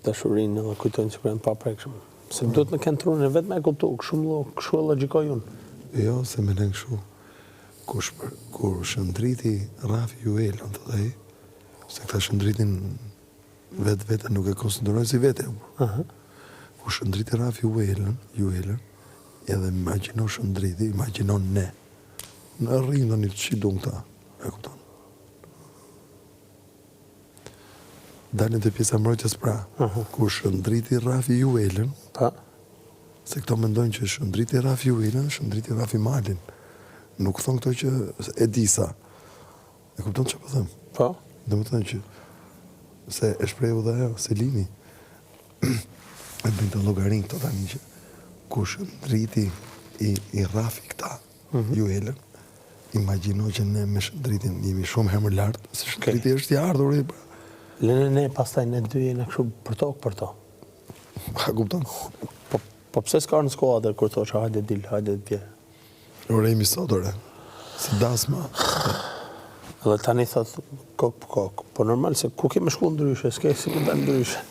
dashurinë dhe kujtojnë që janë paprekshëm. Se duhet me kënë trunin vetëm e kuptu, kështu e logjikoj unë. Jo, se me lënë kështu. Kur shëndriti Rafi Juelën të dhej, se këta shëndritin vetë nuk e konsiderojnë si vete. Kur shëndriti Rafi Juelën, edhe imagjino shëndriti, imagjino ne. Në rrinë një që du këta, e kupton. Dalin të pjesa mbrojtjes pra, kur shëndriti Rafi Juelën, se këto mendojnë që shëndriti Rafi Juelën, shëndriti Rafi Malin. Nuk thonë këto që e disa. E kupton që po thëmë? Po. Dhe më thënë që se e shpreju dhe ajo, Selini, e bëjnë të llogarin këto tani që kur shëndriti i Rafi këta, Juelën, imagjino që ne me shëndritin jemi shumë herë më lartë, se shëndriti është i ardhur. Lënë ne pastaj ne dy jemi kështu për to. A kupton? Po pse s'ka në skuadër kur thosh hajde dil, hajde dje. Ore jemi sot, ore. Si dasma. Dhe tani thot kok për kok. Po normal se ku kemi shku ndryshe, s'ke si ku dalë ndryshe.